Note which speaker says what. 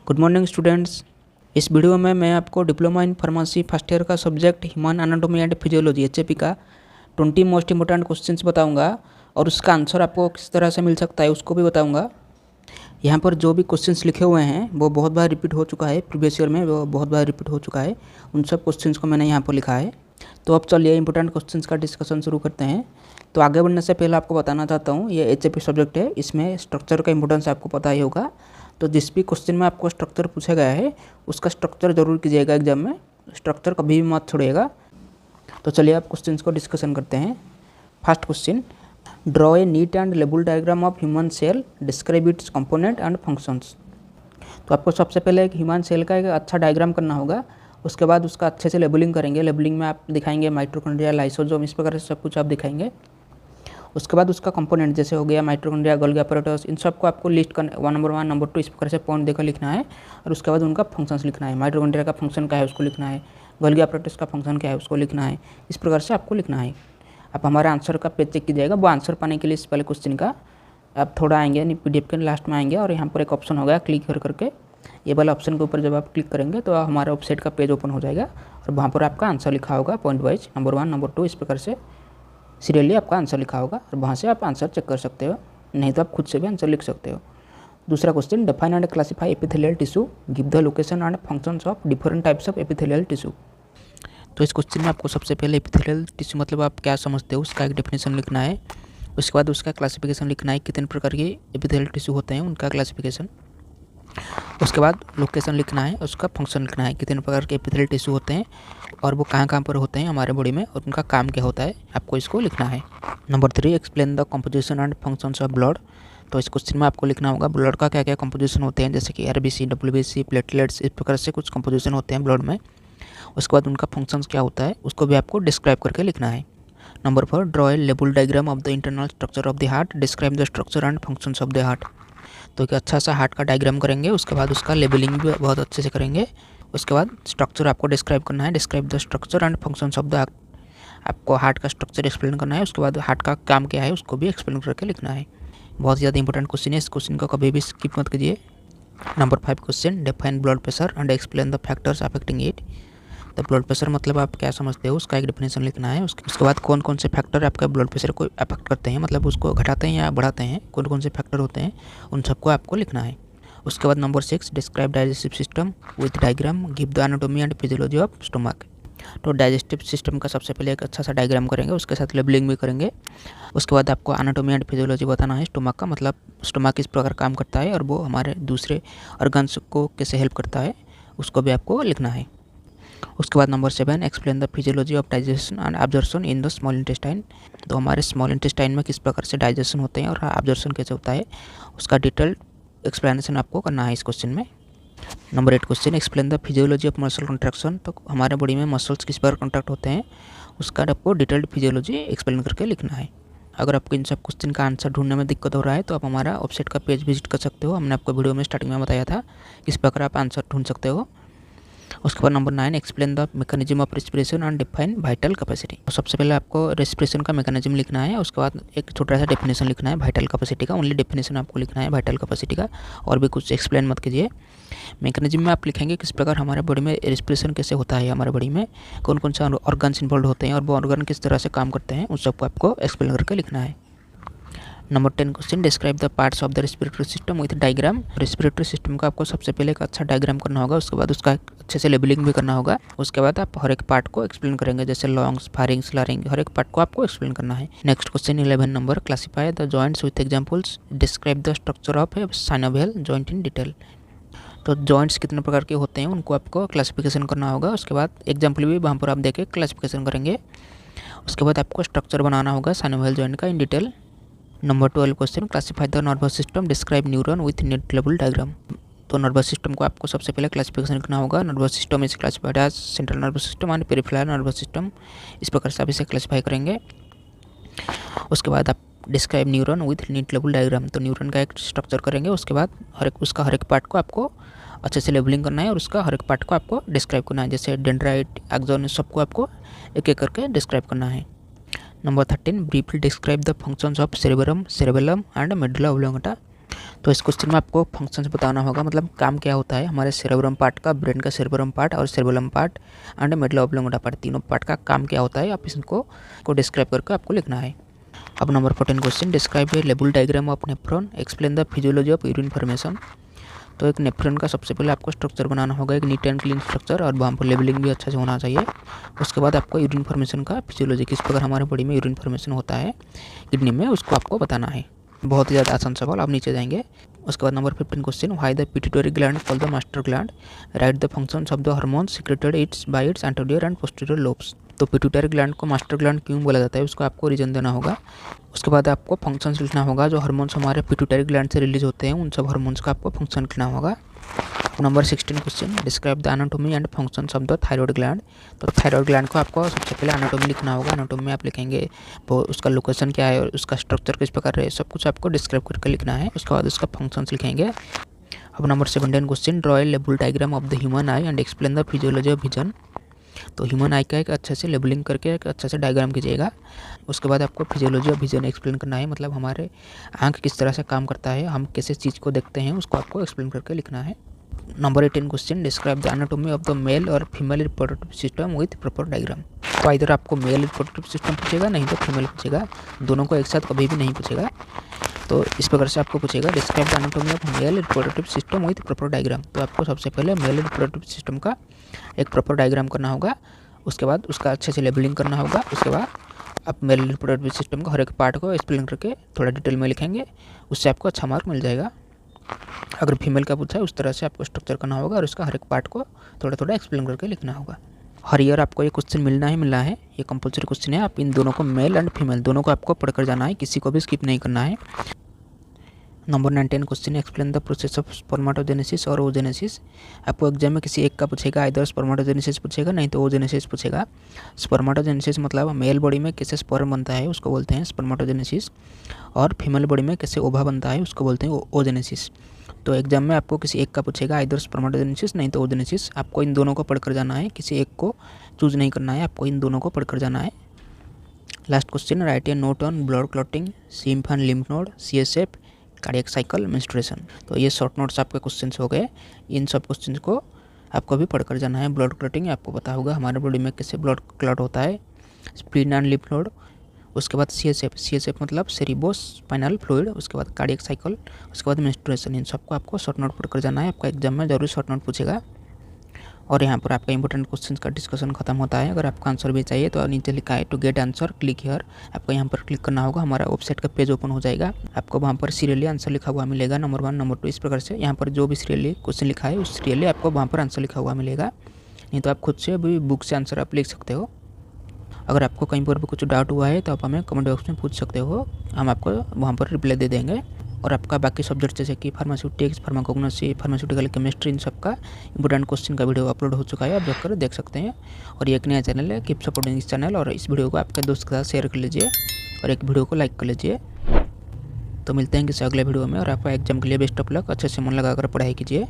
Speaker 1: Good morning students. इस video में मैं आपको diploma in pharmacy first year का subject human anatomy and physiology HAP का 20 मोस्ट इंपॉर्टेंट क्वेश्चंस बताऊंगा और उसका आंसर आपको किस तरह से मिल सकता है उसको भी बताऊंगा। यहाँ पर जो भी क्वेश्चंस लिखे हुए हैं वो बहुत बार रिपीट हो चुका है, प्रीवियस ईयर में वो बहुत बार रिपीट हो चुका है। उन सब क्वेश्चंस को मैंने यहाँ पर लिखा है। तो अब चलिए इंपॉर्टेंट क्वेश्चंस का डिस्कशन शुरू करते हैं। तो आगे बढ़ने से पहले आपको बताना चाहता हूँ, ये एचएपी सब्जेक्ट है, इसमें स्ट्रक्चर का इंपॉर्टेंस आपको पता ही होगा। तो जिस भी क्वेश्चन में आपको स्ट्रक्चर पूछा गया है उसका स्ट्रक्चर जरूर कीजिएगा एग्जाम में, स्ट्रक्चर कभी भी मत छोड़िएगा। तो चलिए आप क्वेश्चंस को डिस्कशन करते हैं। First question, draw a neat and label diagram of human cell, describe its component and functions. तो आपको सबसे पहले एक ह्यूमन सेल का एक अच्छा डायग्राम करना होगा, उसके बाद उसका अच्छे से लेबलिंग करेंगे। लेबलिंग में आप दिखाएंगे माइटोकॉन्ड्रिया, लाइसोसोम, इस प्रकार से सब कुछ आप दिखाएंगे। उसके बाद उसका कंपोनेंट जैसे हो गया माइटोकॉन्ड्रिया, गोल्गी अपैरेटस, इन सब को आपको लिस्ट करना, 1 नंबर 1 नंबर 2 इस प्रकार से पॉइंट देकर लिखना है। और उसके बाद उनका फंक्शंस लिखना है। माइटोकॉन्ड्रिया का फंक्शन क्या है उसको लिखना है, गोल्गी अपैरेटस का फंक्शन क्या है उसको लिखना है। इस प्रकार से आपको लिखना है। आप हमारे आंसर का पेज चेक कीजिएगा। वो आंसर पाने के लिए इस पहले क्वेश्चन का आप थोड़ा आएंगे, यानी PDF के लास्ट में आएंगे और यहाँ पर एक ऑप्शन होगा क्लिक कर करके, ये वाला ऑप्शन के ऊपर जब आप क्लिक करेंगे तो हमारा वेबसाइट का पेज ओपन हो जाएगा और वहाँ पर आपका आंसर लिखा होगा पॉइंट वाइज, नंबर 1 नंबर 2 इस प्रकार से सीरियली आपका आंसर लिखा होगा और वहाँ से आप आंसर चेक कर सकते हो, नहीं तो आप खुद से भी आंसर लिख सकते हो। दूसरा question, define and classify epithelial tissue, give the location and functions of different types of epithelial tissue. तो इस क्वेश्चन में आपको सबसे पहले एपिथेलियल टिश्यू मतलब आप क्या समझते हो उसका एक डेफिनेशन लिखना है। उसके बाद उसका क्लासिफिकेशन लिखना है, कितने प्रकार के एपिथेलियल टिश्यू होते हैं उनका क्लासिफिकेशन। उसके बाद लोकेशन लिखना है, उसका फंक्शन लिखना है, कितने प्रकार के एपिथेलियल टिश्यू होते हैं और वो कहाँ कहाँ पर होते हैं हमारे बॉडी में और उनका काम क्या होता है, आपको इसको लिखना है। Number 3, explain the composition and functions of blood. तो इस क्वेश्चन में आपको लिखना होगा ब्लड का क्या क्या कंपोजिशन होते हैं, जैसे कि RBC, WBC, प्लेटलेट्स, इस प्रकार से कुछ कंपोजिशन होते हैं ब्लड में। उसके बाद उनका फंक्शंस क्या होता है उसको भी आपको डिस्क्राइब करके लिखना है। Number 4, draw a label diagram of the internal structure of the heart, describe the structure and functions of the heart. तो एक अच्छा सा हार्ट का डायग्राम करेंगे, उसके बाद उसका लेबलिंग भी बहुत अच्छे से करेंगे। उसके बाद स्ट्रक्चर आपको डिस्क्राइब करना है, describe the structure and functions of the heart. आपको हार्ट का स्ट्रक्चर एक्सप्लेन करना है, उसके बाद हार्ट का काम क्या है उसको भी एक्सप्लेन करके लिखना है। बहुत ज़्यादा इंपॉर्टेंट क्वेश्चन है, इस क्वेश्चन को कभी भी स्किप मत कीजिए। Number 5 question, define blood pressure and explain the factors affecting it. तो ब्लड प्रेशर मतलब आप क्या समझते हो उसका एक डेफिनेशन लिखना है। उसके बाद कौन कौन से फैक्टर आपका ब्लड प्रेशर को अफेक्ट करते हैं, मतलब उसको घटाते हैं या बढ़ाते हैं, कौन कौन से फैक्टर होते हैं उन सबको आपको लिखना है। उसके बाद number 6, describe digestive system with diagram, give the anatomy and physiology of stomach. तो डाइजेस्टिव सिस्टम का सबसे पहले एक अच्छा सा डायग्राम करेंगे, उसके साथ लेबलिंग भी करेंगे। उसके बाद आपको एनाटॉमी एंड फिजियोलॉजी बताना है स्टमक का, मतलब स्टमक किस प्रकार काम करता है और वो हमारे दूसरे ऑर्गन्स को कैसे हेल्प करता है उसको भी आपको लिखना है। उसके बाद number 7, explain the physiology of digestion and absorption in the small intestine. तो हमारे स्मॉल इंटेस्टाइन में किस प्रकार से डाइजेशन होते हैं और एब्जॉर्प्शन कैसे होता है उसका डिटेल एक्सप्लेनेशन आपको करना है इस क्वेश्चन में। Number 8 question, explain the physiology of muscle contraction. तो हमारे बॉडी में मसल्स किस प्रकार कंट्रैक्ट होते हैं उसका आपको डिटेल्ड फिजियोलॉजी एक्सप्लेन करके लिखना है। अगर आपको इन सब क्वेश्चन का आंसर ढूंढने में दिक्कत हो रहा है तो आप हमारा वेबसाइट का पेज विजिट कर सकते हो। हमने आपको वीडियो में स्टार्टिंग में बताया था किस प्रकार आप आंसर ढूंढ सकते हो। उसके बाद number 9, explain the mechanism of respiration and define vital capacity. तो सबसे पहले आपको रेस्पिरेशन का मैकेनिज्म लिखना है, उसके बाद एक छोटा सा डेफिनेशन लिखना है वाइटल कैपेसिटी का, ओनली डेफिनेशन आपको लिखना है वाइटल कैपेसिटी का, और भी कुछ एक्सप्लेन मत कीजिए। मैकेनिज्म में आप लिखेंगे किस प्रकार हमारे बॉडी में रेस्पिरेशन कैसे होता है, हमारे बॉडी में कौन कौन से ऑर्गन्स इन्वॉल्व होते हैं और वो ऑर्गन किस तरह से काम करते हैं उन सबको आपको एक्सप्लेन करके लिखना है। Number 10 question, describe the parts of the respiratory system with diagram. Respiratory system का आपको सबसे पहले एक अच्छा डायग्राम करना होगा, उसके बाद उसका अच्छे से लेबलिंग भी करना होगा। उसके बाद आप हर एक पार्ट को एक्सप्लेन करेंगे, जैसे लॉन्ग्स, फारिंग्स, लारिंग, हर एक पार्ट को आपको एक्सप्लेन करना है। Next question 11 number, classify the joints with examples, describe the structure of A synovial joint in detail. तो जॉइंट्स कितने प्रकार के होते हैं उनको आपको क्लासिफिकेशन करना होगा, उसके बाद एग्जाम्पल भी वहाँ पर आप देके क्लासिफिकेशन करेंगे। उसके बाद आपको स्ट्रक्चर बनाना होगा साइनोवियल जॉइंट का in detail. Number 12 question, classify the nervous system, describe neuron with neat level diagram. तो नर्वस सिस्टम को आपको सबसे पहले क्लासिफिकेशन लिखना होगा। Nervous system is classified as central nervous system and peripheral nervous system, इस प्रकार से आप इसे क्लासिफाई करेंगे। उसके बाद आप describe neuron with neat level diagram, तो न्यूरॉन का एक स्ट्रक्चर करेंगे। उसके बाद उसका हर एक पार्ट को आपको अच्छे से लेबलिंग करना है और उसका हर एक पार्ट को आपको डिस्क्राइब करना है, जैसे डेंड्राइट, एक्सॉन, सबको आपको एक एक करके डिस्क्राइब करना है। Number 13, briefly describe the functions of cerebrum, cerebellum and medulla oblongata. तो इस क्वेश्चन में आपको फंक्शंस बताना होगा, मतलब काम क्या होता है हमारे सेरेब्रम पार्ट का, ब्रेन का सेरेब्रम पार्ट और cerebellum part and medulla oblongata part, तीनों पार्ट का काम क्या होता है, आप इसको डिस्क्राइब करके आपको लिखना है। अब number 14 question, describe A label diagram of nephron, explain the physiology of urine formation. तो एक नेफ्रॉन का सबसे पहले आपको स्ट्रक्चर बनाना होगा, एक नीट एंड क्लीन स्ट्रक्चर, और वहाँ पर लेबलिंग भी अच्छा से होना चाहिए। उसके बाद आपको यूरिन फॉर्मेशन का फिजियोलॉजी, किस प्रकार हमारे बॉडी में यूरिन फॉर्मेशन होता है किडनी में, उसको आपको बताना है। बहुत ही ज़्यादा आसान सवाल, आप नीचे जाएंगे। उसके बाद number 15 question, why the pituitary gland called the master gland, right the functions of the hormones secreted it's by it's anterior and posterior lobes. तो पिट्यूटरी ग्लैंड को मास्टर ग्लैंड क्यों बोला जाता है, उसको आपको रीजन देना होगा। उसके बाद आपको फंक्शंस लिखना होगा, जो हार्मोन्स हमारे पिट्यूटरी ग्लैंड से रिलीज होते हैं उन सब हार्मोन्स का आपको फंक्शन लिखना होगा। Number 16 question, describe the anatomy and functions of the thyroid gland. तो थायराइड ग्लैंड को आपको सबसे पहले एनाटॉमी लिखना होगा। एनाटॉमी में आप लिखेंगे वो उसका लोकेशन क्या है और उसका स्ट्रक्चर किस प्रकार है, सब कुछ आपको डिस्क्राइब करके लिखना है। उसके बाद उसका फंक्शंस लिखेंगे। अब number 17 question, draw A label diagram of the human I and explain the physiology of vision. तो ह्यूमन आई का एक अच्छे से लेबलिंग करके एक अच्छे से डायग्राम कीजिएगा। उसके बाद आपको फिजियोलॉजी ऑफ विजन एक्सप्लेन करना है, मतलब हमारे आँख किस तरह से काम करता है, हम कैसे चीज़ को देखते हैं, उसको आपको एक्सप्लेन करके लिखना है। Number 18 question, describe the anatomy of the male और female reproductive system with proper diagram. तो इधर आपको मेल रिप्रोडक्टिव सिस्टम पूछेगा, नहीं तो फीमेल पूछेगा, दोनों को एक साथ कभी भी नहीं पूछेगा। तो इस प्रकार से आपको पूछेगा, describe the anatomy of male reproductive system with proper diagram. तो आपको सबसे पहले मेल रिप्रोडक्टिव सिस्टम का एक प्रॉपर डायग्राम करना होगा। उसके बाद उसका अच्छे से लेबलिंग करना होगा। उसके बाद आप मेल रिप्रोडक्टिव सिस्टम का हर एक पार्ट को एक्सप्लेन करके थोड़ा डिटेल में लिखेंगे, उससे आपको अच्छा मार्क मिल जाएगा। अगर फीमेल का पूछा है उस तरह से आपको स्ट्रक्चर करना होगा और उसका हर एक पार्ट को थोड़ा थोड़ा एक्सप्लेन करके लिखना होगा। हर ईयर आपको ये क्वेश्चन मिलना है, ये कंपलसरी क्वेश्चन है। आप इन दोनों को, मेल एंड फीमेल दोनों को आपको पढ़कर जाना है, किसी को भी स्किप नहीं करना है। Number 19 question, explain the process of spermatogenesis और ओजेनेसिस। आपको एग्जाम में किसी एक का पूछेगा, इधर स्पर्मेटोजेनेसिस पूछेगा, नहीं तो ओजेनेसिस पूछेगा। स्पर्मेटोजेनेसिस मतलब मेल बॉडी में कैसे स्पर्म बनता है उसको बोलते हैं स्पर्मेटोजेनेसिस, और फीमेल बॉडी में कैसे ओवा बनता है उसको बोलते हैं ओजेनेसिस। तो एग्जाम में आपको किसी एक का पूछेगा, इधर स्पर्मेटोजेनेसिस नहीं तो ओजेनेसिस। आपको इन दोनों को पढ़कर जाना है, किसी एक को चूज नहीं करना है, आपको इन दोनों को पढ़कर जाना है। Last question, write a note on blood clotting, सिम्फ and lymph node, CSF, cardiac cycle, menstruation. तो ये शॉर्ट नोट्स आपके क्वेश्चंस हो गए। इन सब क्वेश्चंस को आपको भी पढ़कर जाना है। ब्लड क्लॉटिंग आपको पता होगा हमारे बॉडी में कैसे ब्लड क्लॉट होता है, स्प्लीन एंड लिम्फ नोड। उसके बाद CSF मतलब सेरिब्रोस्पाइनल फ्लूइड। उसके बाद कार्डियक साइकिल, उसके बाद मेंस्ट्रुएशन। इन सबको आपको शॉर्ट नोट पढ़कर जाना है, आपका एग्जाम में जरूर शॉर्ट नोट पूछेगा। और यहाँ पर आपका इंपॉर्टेंट क्वेश्चंस का डिस्कशन खत्म होता है। अगर आपका आंसर भी चाहिए तो नीचे लिखा है to get answer click here, आपको यहाँ पर क्लिक करना होगा, हमारा वेबसाइट का पेज ओपन हो जाएगा। आपको वहाँ पर सीरियली आंसर लिखा हुआ मिलेगा, नंबर 1 नंबर 2 इस प्रकार से। यहाँ पर जो भी सीरियली क्वेश्चन लिखा है उस सीरियली आपको वहाँ पर आंसर लिखा हुआ मिलेगा, नहीं तो आप खुद से भी बुक से आंसर आप लिख सकते हो। अगर आपको कहीं पर भी कुछ डाउट हुआ है तो आप हमें कमेंट बॉक्स में पूछ सकते हो, हम आपको वहाँ पर रिप्लाई दे देंगे। और आपका बाकी सब्जेक्ट जैसे कि फार्मास्यूटिक्स, फार्माकोग्नोसी, फार्मास्यूटिकल केमिस्ट्री, इन सब का इंपॉर्टेंट क्वेश्चन का वीडियो अपलोड हो चुका है, आप जाकर देख सकते हैं। और ये एक नया चैनल है, कीप सपोर्टिंग इस चैनल, और इस वीडियो को आपके दोस्त के साथ शेयर कर लीजिए और एक वीडियो को लाइक कर लीजिए। तो मिलते हैं किसी अगले वीडियो में, और आपका एग्जाम के लिए बेस्ट ऑफ लक, अच्छे से मन लगाकर पढ़ाई कीजिए।